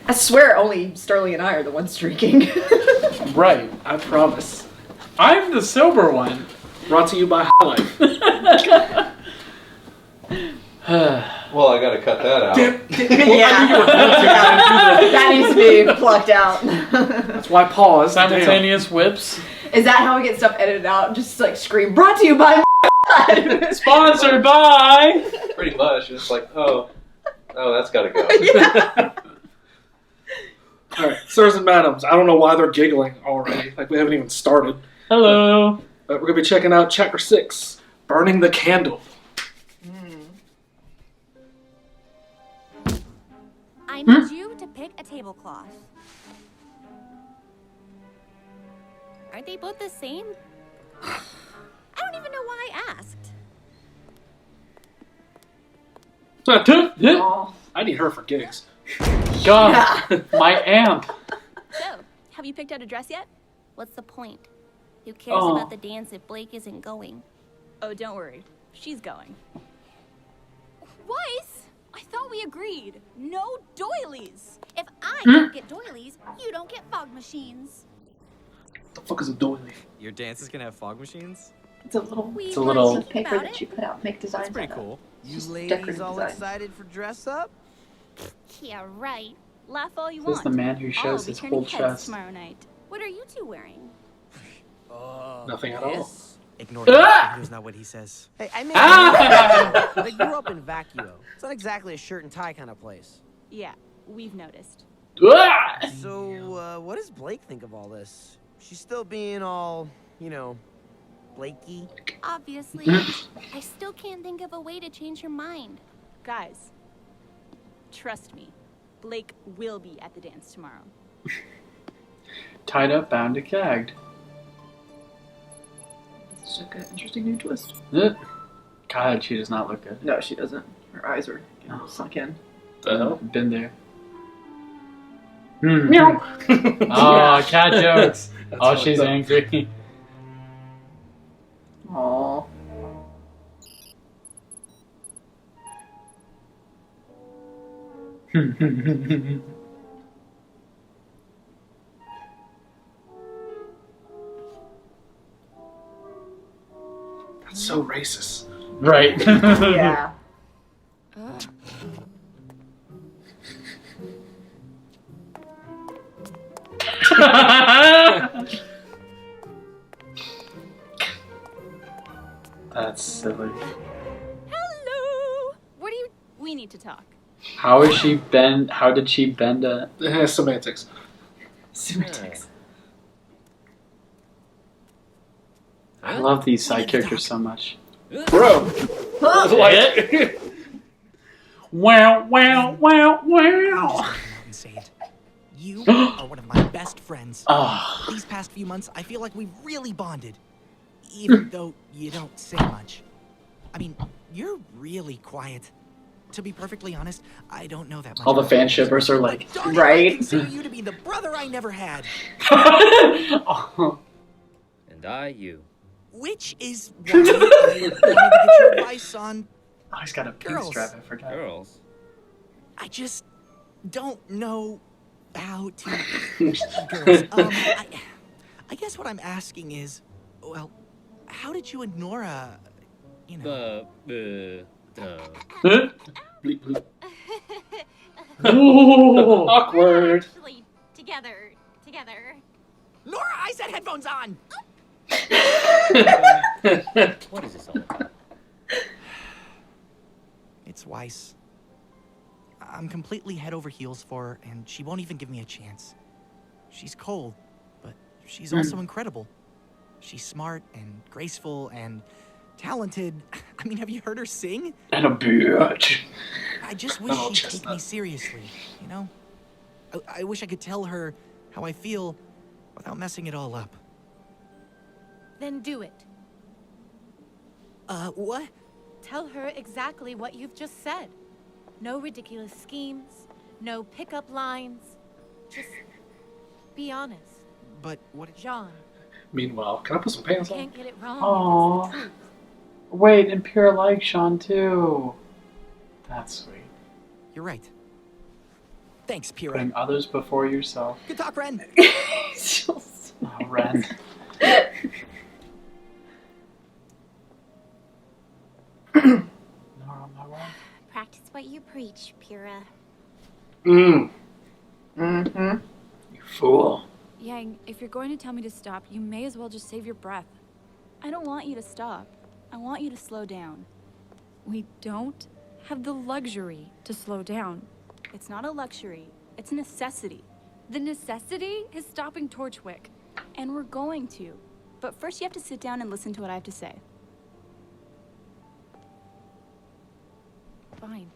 I swear only Sterling and I are the ones drinking. Right, I promise. I'm the sober one. Brought to you by High Life. Well, I gotta cut that out. Yeah. That needs to be plucked out. That's why pause. Simultaneous whips. Is that how we get stuff edited out? Just like scream, brought to you by Sponsored by. Pretty much. It's like, oh, that's gotta go. Yeah. Alright, sirs and madams, I don't know why they're giggling already. Like, we haven't even started. Hello. But we're going to be checking out Chapter 6, Burning the Candle. I need you to pick a tablecloth. Aren't they both the same? I don't even know why I asked. Oh. I need her for gigs. God, my amp. So, have you picked out a dress yet? What's the point? Who cares about the dance if Blake isn't going? Oh, don't worry. She's going. Weiss? I thought we agreed. No doilies. If I don't get doilies, you don't get fog machines. What the fuck is a doily? Your dances can have fog machines? It's a little We a little- were thinking paper about that it. you put out, make designs. That's pretty out of. cool. You Just ladies decorative all design. excited for dress up? Yeah, right. Laugh all you This is want. the man who shows I'll be his turning whole heads chest. tomorrow night. What are you two wearing? Nothing at all. Ignore that. He not what he says. Hey, I mean, Ah! they grew up in Vacuo. It's not exactly a shirt and tie kind of place. Yeah, we've noticed. Ah! So, what does Blake think of all this? She's still being all, you know, Blakey. Obviously. I still can't think of a way to change her mind. Guys, trust me. Blake will be at the dance tomorrow. Tied up, bound, and gagged. It's like an interesting new twist. God, she does not look good. No, she doesn't. Her eyes are sunk in. The hell? Been there. Meow. Oh, cat jokes. Oh, she's fucked up. angry. Aww. That's so racist. Right. Yeah. That's silly. Hello! We need to talk. How is she bend? How did she bend a? Semantics. Semantics. I love these side characters so much. Bro. Like, Wow! Wow! Wow! Wow! And say it. You are one of my best friends. Oh, These past few months, I feel like we've really bonded. Even though you don't say much. I mean, you're really quiet. To be perfectly honest, I don't know that much. all the about fan you. shippers are like, But darn it, Right. I consider you to be the brother I never had. oh. And I, you. Which is why I wanted to get your advice on. Oh, he's got a pink Girls. strap. I forgot. Girls. I just don't know how to. Girls. I guess what I'm asking is, well, how did you and Nora, you know? Huh? bleep, bleep. Ooh. Awkward. Actually, together. Nora, I said headphones on. What is this all about? It's Weiss. I'm completely head over heels for her, and she won't even give me a chance. She's cold, but she's also incredible. She's smart and graceful and talented. I mean, have you heard her sing? And a bitch. I just wish Oh, she'd take chestnut. me seriously, you know? I wish I could tell her how I feel without messing it all up. Then do it. What? Tell her exactly what you've just said. No ridiculous schemes, no pickup lines. Just be honest. But what? John, Meanwhile, can I put some pants you on? can't get it wrong. Aw. If it's the truth. Wait, and Pure likes Sean too. That's sweet. You're right. Thanks, Pyrrha. Putting others before yourself. Good talk, Ren. Oh, Ren. Nora, am I wrong? Practice what you preach, Pyrrha. Mm-hmm. You fool. Yang, if you're going to tell me to stop, you may as well just save your breath. I don't want you to stop. I want you to slow down. We don't have the luxury to slow down. It's not a luxury. It's a necessity. The necessity is stopping Torchwick. And we're going to. But first you have to sit down and listen to what I have to say. Fine.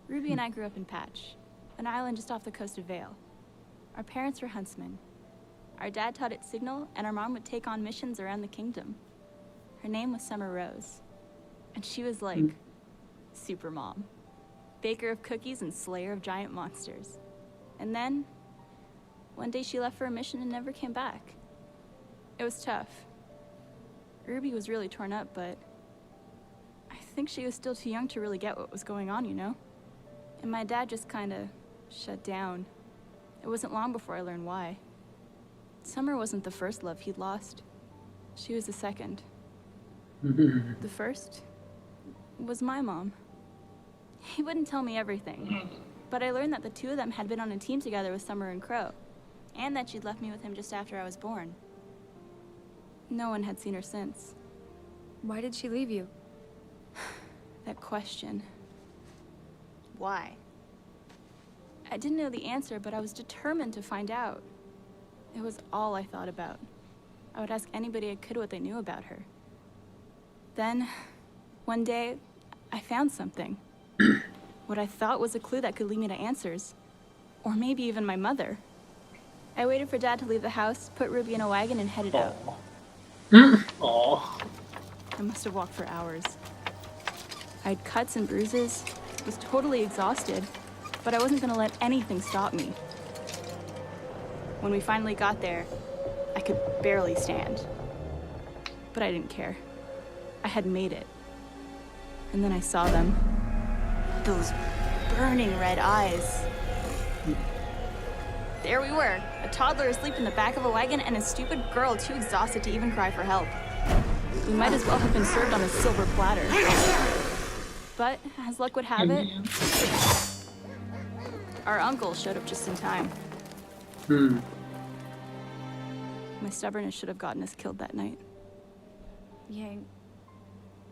Ruby and I grew up in Patch, an island just off the coast of Vale. Our parents were huntsmen. Our dad taught at Signal, and our mom would take on missions around the kingdom. Her name was Summer Rose. And she was like, super mom. Baker of cookies and slayer of giant monsters. And then, one day she left for a mission and never came back. It was tough. Ruby was really torn up, but I think she was still too young to really get what was going on, you know? And my dad just kinda shut down. It wasn't long before I learned why. Summer wasn't the first love he'd lost. She was the second. The first was my mom. He wouldn't tell me everything, but I learned that the two of them had been on a team together with Summer and Crow, and that she'd left me with him just after I was born. No one had seen her since. Why did she leave you? That question. Why? I didn't know the answer, but I was determined to find out. It was all I thought about. I would ask anybody I could what they knew about her. Then, one day, I found something. What I thought was a clue that could lead me to answers. Or maybe even my mother. I waited for Dad to leave the house, put Ruby in a wagon, and headed out. Aww. I must have walked for hours. I had cuts and bruises, was totally exhausted, but I wasn't gonna let anything stop me. When we finally got there, I could barely stand. But I didn't care. I had made it. And then I saw them. Those burning red eyes. There we were, a toddler asleep in the back of a wagon and a stupid girl too exhausted to even cry for help. We might as well have been served on a silver platter. But, as luck would have it, our uncle showed up just in time. My stubbornness should have gotten us killed that night. Yang,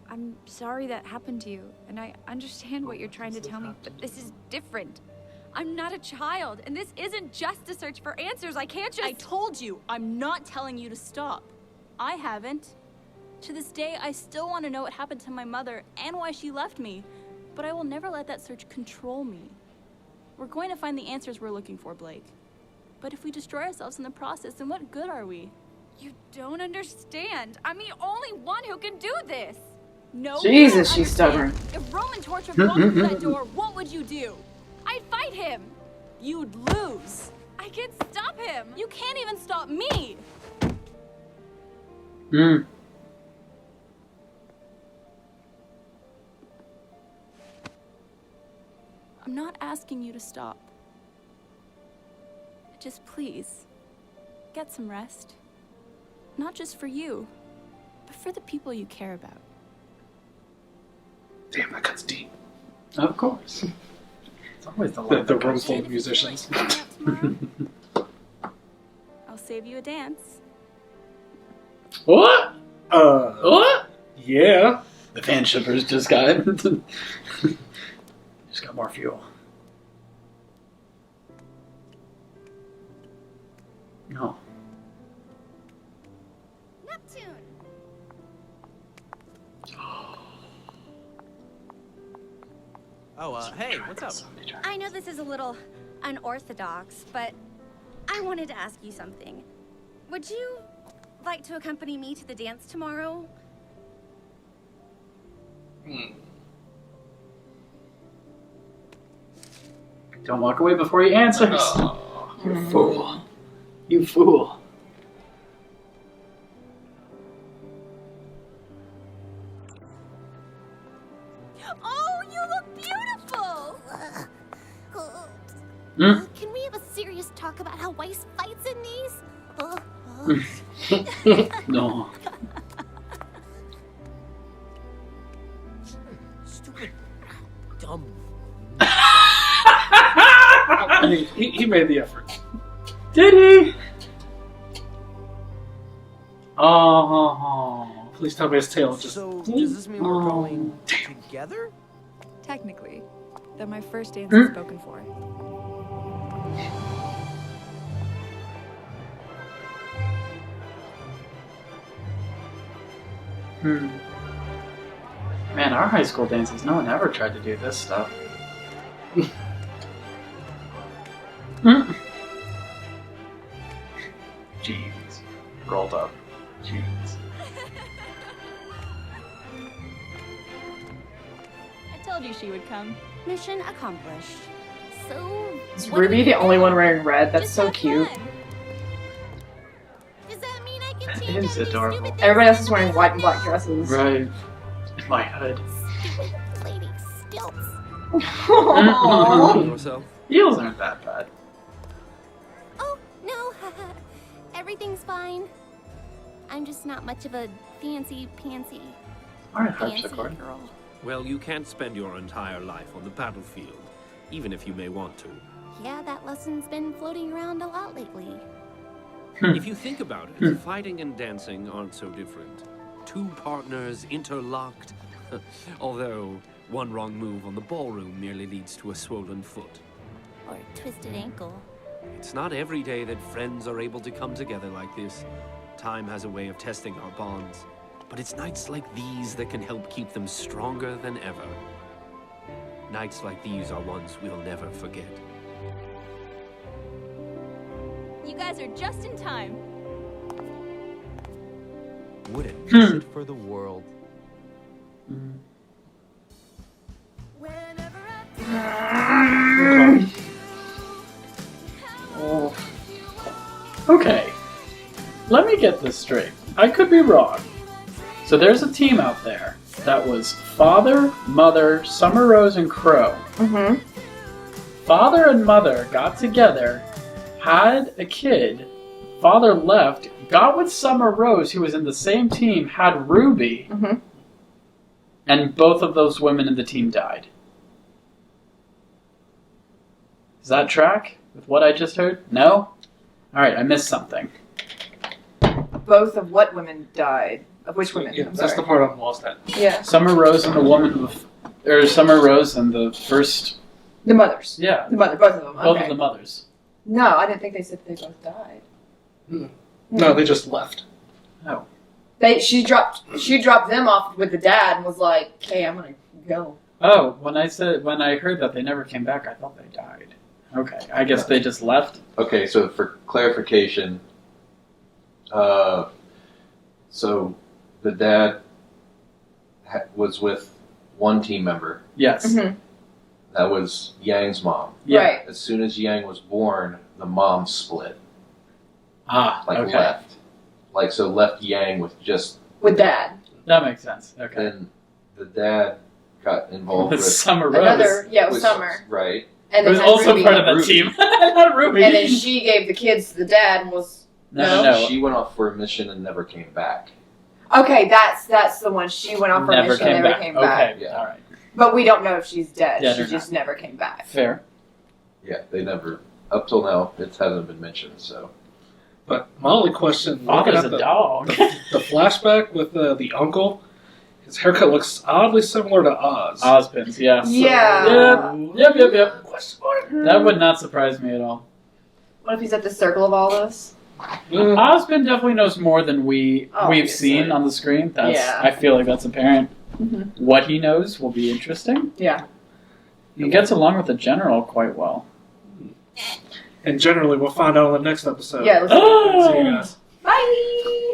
I'm sorry that happened to you, and I understand what you're trying to tell me, but this is different. I'm not a child, and this isn't just a search for answers. I can't just— I told you, I'm not telling you to stop. I haven't. To this day, I still want to know what happened to my mother and why she left me, but I will never let that search control me. We're going to find the answers we're looking for, Blake. But if we destroy ourselves in the process, then what good are we? You don't understand. I'm the only one who can do this. No, Jesus, you she's don't stubborn. understand. If Roman Torchwick walked through that door, what would you do? I'd fight him. You'd lose. I can't stop him. You can't even stop me. I'm not asking you to stop. Just please, get some rest. Not just for you, but for the people you care about. Damn, that cuts deep. Of course. It's always the The line that room goes full And of if you feel like musicians. going out tomorrow, I'll save you a dance. What? What? Yeah. The fan shippers just got just got more fuel. No. Neptune! Oh, hey, what's up? I know this is a little unorthodox, but I wanted to ask you something. Would you like to accompany me to the dance tomorrow? Don't walk away before he answers. You fool. You fool. Oh, you look beautiful! Can we have a serious talk about how Weiss fights in these? No. Stupid, dumb. I mean, he made the effort. Did he? Oh. Please tell me his tail just. So does this mean we're going together? Technically, though my first dance is spoken for. Man, our high school dances, no one ever tried to do this stuff. Jeans. Rolled up. Jeans. I told you she would come. Mission accomplished. So. Is what do Ruby we the do? only one wearing red? That's Just so have cute. fun. Does that mean I can That change is all these adorable. stupid things Everybody else is in wearing my white and black dresses. Right. My hood. Stupid lady stilts. Aww. Yourself? Heels aren't that bad. Oh, no. Everything's fine. I'm just not much of a fancy-pantsy Alright, fancy harpsichord. girl. Well, you can't spend your entire life on the battlefield, even if you may want to. Yeah, that lesson's been floating around a lot lately. If you think about it, fighting and dancing aren't so different. Two partners interlocked, although one wrong move on the ballroom merely leads to a swollen foot. Or twisted ankle. It's not every day that friends are able to come together like this. Time has a way of testing our bonds, but it's nights like these that can help keep them stronger than ever. Nights like these are ones we'll never forget. You guys are just in time. Wouldn't miss it for the world. Oh. Okay. Let me get this straight. I could be wrong. So there's a team out there that was Father, Mother, Summer Rose, and Crow. Mm-hmm. Father and Mother got together, had a kid. Father left, got with Summer Rose, who was in the same team, had Ruby, Mm-hmm. and both of those women in the team died. Does that track with what I just heard? No? Alright, I missed something. Both of what women died? Of which women? Yeah, I'm that's the sorry. part I'm lost at. Yeah. Summer Rose and the woman, or Summer Rose and the first, The mothers. yeah, The mother, both of them. both Okay. of the mothers. No, I didn't think they said they both died. No, they just left. Oh. She dropped them off with the dad and was like, "Okay, I'm gonna go." Oh, when I heard that they never came back, I thought they died. Okay, I guess they just left. Okay, so for clarification, so the dad was with one team member. Yes. Mm-hmm. That was Yang's mom. Yeah. Right. As soon as Yang was born, the mom split. Okay. Left. So left Yang with just... With dad. That makes sense. Okay. Then the dad got involved With with... Summer Rose. Another, yeah, it was with- Summer. Right. And It was had also Ruby. part of that Ruby. team. Not Ruby. And then she gave the kids to the dad and was No. She went off for a mission and never came back. okay. That's the one. She went off for a Never mission, came never back. came back. Okay. Yeah. All right. But we don't know if she's dead. Dead She or just never came back. Fair. Yeah, they never... Up till now, it hasn't been mentioned, so... But my only question, looking Father's at a dog. the flashback with the uncle, his haircut looks oddly similar to Oz. Ozpin's, yeah. Yeah. Yep. Question mark? That would not surprise me at all. What if he's at the circle of all this? Ozpin definitely knows more than we've Obviously. seen on the screen. That's, Yeah. I feel like that's apparent. Mhm. What he knows will be interesting. Yeah. He gets along with the general quite well. And generally, we'll find out on the next episode. Yeah. Let's See you guys. Bye.